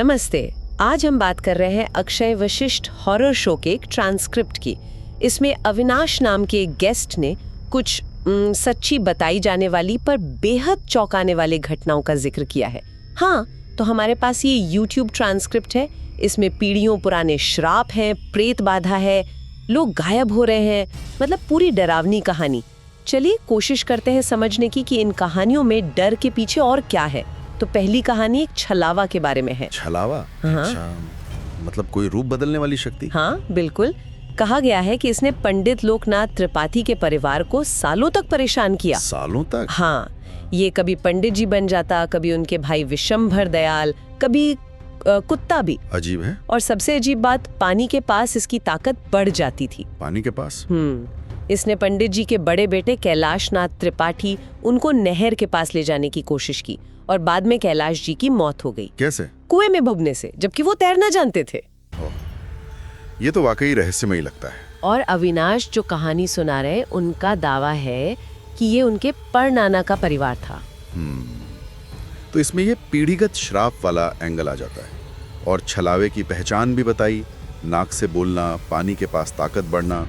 नमस्ते। आज हम बात कर रहे हैं अक्षय वशिष्ठ हॉरर शो के एक ट्रांसक्रिप्ट की। इसमें अविनाश नाम के एक गेस्ट ने कुछ सच्ची बताई जाने वाली पर बेहद चौंकाने वाली घटनाओं का जिक्र किया है। हाँ, तो हमारे पास ये यूट्यूब ट्रांसक्रिप्ट है। इसमें पीढ़ियों पुराने श्राप हैं, प्रेत बाधा है, लोग गायब हो रहे हैं, मतलब पूरी डरावनी कहानी। चलिए कोशिश करते हैं समझने की कि इन कहानियों में डर के पीछे और क्या है। तो पहली कहानी एक छलावा के बारे में है। छलावा? हाँ। अच्छा, मतलब कोई रूप बदलने वाली शक्ति? हाँ बिल्कुल। कहा गया है कि इसने पंडित लोकनाथ त्रिपाठी के परिवार को सालों तक परेशान किया। सालों तक? हाँ, ये कभी पंडित जी बन जाता, कभी उनके भाई विशंभर दयाल, कभी कुत्ता भी। अजीब है। और सबसे अजीब बात, पानी के पास इसकी ताकत बढ़ जाती थी। पानी के पास? इसने पंडित जी के बड़े बेटे कैलाश नाथ त्रिपाठी उनको नहर के पास ले जाने की कोशिश की और बाद में कैलाश जी की मौत हो गई। कैसे? कुएं में भुगने से, जबकि वो तैरना जानते थे। ये तो वाकई रहस्यमयी लगता है। और अविनाश जो कहानी सुना रहे, उनका दावा है कि ये उनके परनाना का परिवार था। तो इसमें ये पीढ़ीगत श्राप वाला एंगल आ जाता है और छलावे की पहचान भी बताई। नाक से बोलना, पानी के पास ताकत बढ़ना,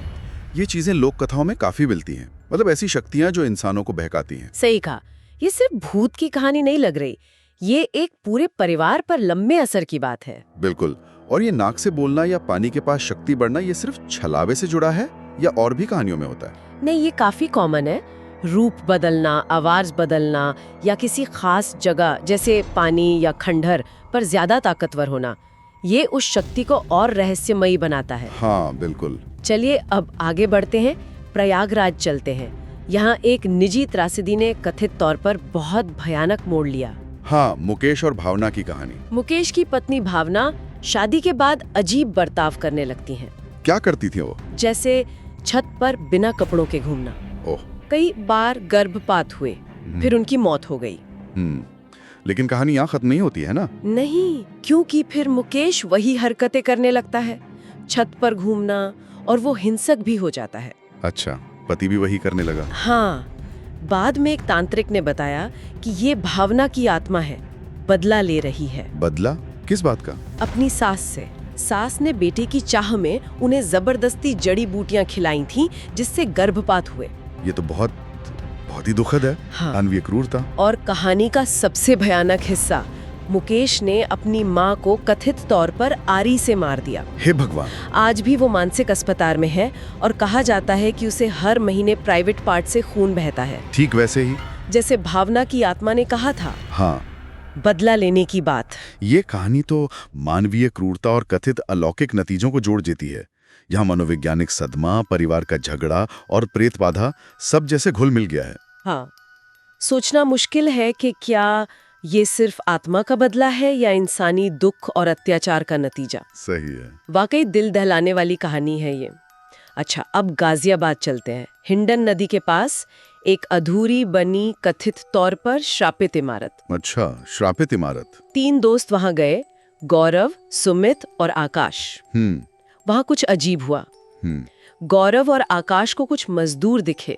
ये चीजें लोक कथाओं में काफी मिलती हैं। मतलब ऐसी शक्तियां जो इंसानों को बहकाती हैं। सही कहा। ये सिर्फ भूत की कहानी नहीं लग रही, ये एक पूरे परिवार पर लंबे असर की बात है। बिल्कुल। और ये नाक से बोलना या पानी के पास शक्ति बढ़ना, ये सिर्फ छलावे से जुड़ा है या और भी कहानियों में होता है? नहीं, ये काफी कॉमन है। रूप बदलना, आवाज बदलना या किसी खास जगह जैसे पानी या खंडहर पर ज्यादा ताकतवर होना, ये उस शक्ति को और रहस्यमयी बनाता है। हाँ बिल्कुल। चलिए अब आगे बढ़ते हैं, प्रयागराज चलते हैं। यहाँ एक निजी त्रासदी ने कथित तौर पर बहुत भयानक मोड़ लिया। हाँ, मुकेश और भावना की कहानी। मुकेश की पत्नी भावना शादी के बाद अजीब बर्ताव करने लगती हैं। क्या करती थी वो? जैसे छत पर बिना कपड़ों के घूमना। ओह। कई बार गर्भपात हुए, फिर उनकी मौत हो गई। लेकिन कहानी यहाँ खत्म नहीं होती है ना? नहीं, क्योंकि फिर मुकेश वही हरकतें करने लगता है, छत पर घूमना, और वो हिंसक भी हो जाता है। अच्छा, पति भी वही करने लगा? हाँ, बाद में एक तांत्रिक ने बताया कि ये भावना की आत्मा है, बदला ले रही है। बदला? किस बात का? अपनी सास से। सास ने बेटे की चाह में उन्हें जबरदस्ती जड़ी बूटियां खिलाई थीं, जिससे गर्भपात हुए। ये तो बहुत ही दुखद है। हाँ। मानवीय क्रूरता। और कहानी का सबसे भयानक हिस्सा, मुकेश ने अपनी माँ को कथित तौर पर आरी से मार दिया। हे भगवान। आज भी वो मानसिक अस्पताल में है और कहा जाता है कि उसे हर महीने प्राइवेट पार्ट से खून बहता है। ठीक वैसे ही जैसे भावना की आत्मा ने कहा था। हाँ, बदला लेने की बात। ये कहानी तो मानवीय क्रूरता और कथित अलौकिक नतीजों को जोड़ देती है। यहाँ मनोवैज्ञानिक सदमा, परिवार का झगड़ा और प्रेत बाधा सब जैसे घुल मिल गया है। हाँ, सोचना मुश्किल है कि क्या ये सिर्फ आत्मा का बदला है या इंसानी दुख और अत्याचार का नतीजा। सही है। वाकई दिल दहलाने वाली कहानी है ये। अच्छा, अब गाजियाबाद चलते हैं। हिंडन नदी के पास एक अधूरी बनी कथित तौर पर श्रापित इमारत। अच्छा, श्रापित इमारत। 3 दोस्त वहां गए, गौरव, सुमित और आकाश। वहां कुछ अजीब हुआ। गौरव और आकाश को कुछ मजदूर दिखे,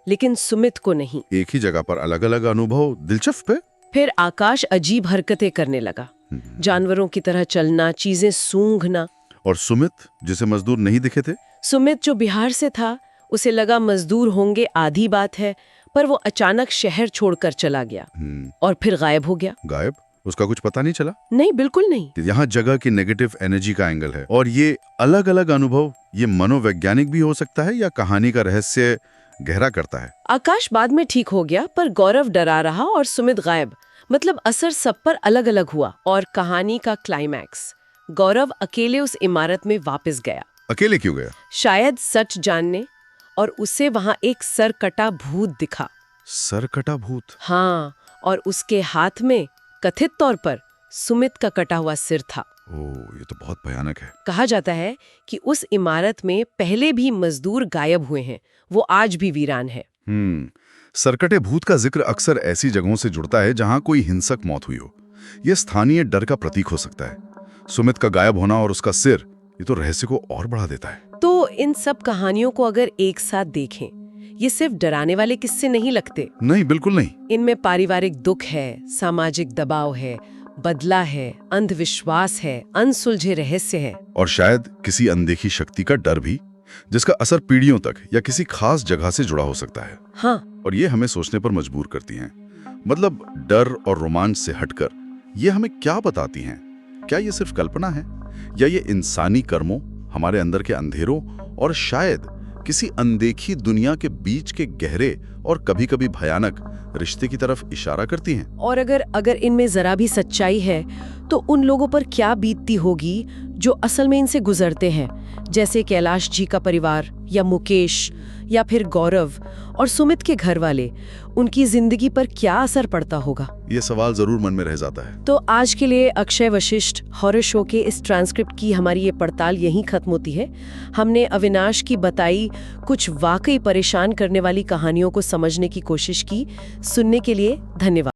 लेकिन सुमित को नहीं। एक ही जगह पर अलग अलग अनुभव, दिलचस्प है। फिर आकाश अजीब हरकतें करने लगा, जानवरों की तरह चलना, चीजें सूंघना। और सुमित, जिसे मजदूर नहीं दिखे थे? सुमित जो बिहार से था, उसे लगा मजदूर होंगे, आधी बात है, पर वो अचानक शहर छोड़कर चला गया और फिर गायब हो गया। गायब? उसका कुछ पता नहीं चला? नहीं, बिल्कुल नहीं। यहाँ जगह की नेगेटिव एनर्जी का एंगल है। और ये अलग अलग अनुभव, ये मनोवैज्ञानिक भी हो सकता है या कहानी का रहस्य गहरा करता है। आकाश बाद में ठीक हो गया, पर गौरव डरा रहा और सुमित गायब। मतलब असर सब पर अलग अलग हुआ। और कहानी का क्लाइमैक्स, गौरव अकेले उस इमारत में वापस गया। अकेले क्यों गया? शायद सच जानने, और उसे वहां एक सरकटा भूत दिखा। सरकटा भूत? हाँ, और उसके हाथ में कथित तौर पर सुमित का कटा हुआ सिर था। ओह, ये तो बहुत भयानक है। कहा जाता है कि उस इमारत में पहले भी मजदूर गायब हुए हैं, वो आज भी वीरान है। सरकटे भूत का जिक्र अक्सर ऐसी जगहों से जुड़ता है जहां कोई हिंसक मौत हुई हो। यह स्थानीय डर का प्रतीक हो सकता है। सुमित का गायब होना और उसका सिर, ये तो रहस्य को और बढ़ा देता है। तो इन सब कहानियों को अगर एक साथ देखें, ये सिर्फ डराने वाले किस्से नहीं लगते। नहीं, बिल्कुल नहीं। इनमें पारिवारिक दुख है, सामाजिक दबाव है, बदला है, अंधविश्वास है, अनसुलझे रहस्य है। और शायद किसी अनदेखी शक्ति का डर भी, जिसका असर पीढ़ियों तक या किसी खास जगह से जुड़ा हो सकता है। हाँ, और ये हमें सोचने पर मजबूर करती हैं। मतलब डर और रोमांच से हटकर ये हमें क्या बताती हैं? क्या ये सिर्फ कल्पना है, या ये इंसानी कर्मों, हमारे अंदर के अंधेरों और शायद किसी अनदेखी दुनिया के बीच के गहरे और कभी-कभी भयानक रिश्ते की तरफ इशारा करती हैं? और अगर इनमें जरा भी सच्चाई है तो उन लोगों पर क्या बीतती होगी जो असल में इनसे गुजरते हैं, जैसे कैलाश जी का परिवार या मुकेश या फिर गौरव और सुमित के घर वाले, उनकी जिंदगी पर क्या असर पड़ता होगा? ये सवाल जरूर मन में रह जाता है। तो आज के लिए अक्षय वशिष्ठ हॉरर शो के इस ट्रांसक्रिप्ट की हमारी ये पड़ताल यहीं खत्म होती है। हमने अविनाश की बताई कुछ वाकई परेशान करने वाली कहानियों को समझने की कोशिश की। सुनने के लिए धन्यवाद।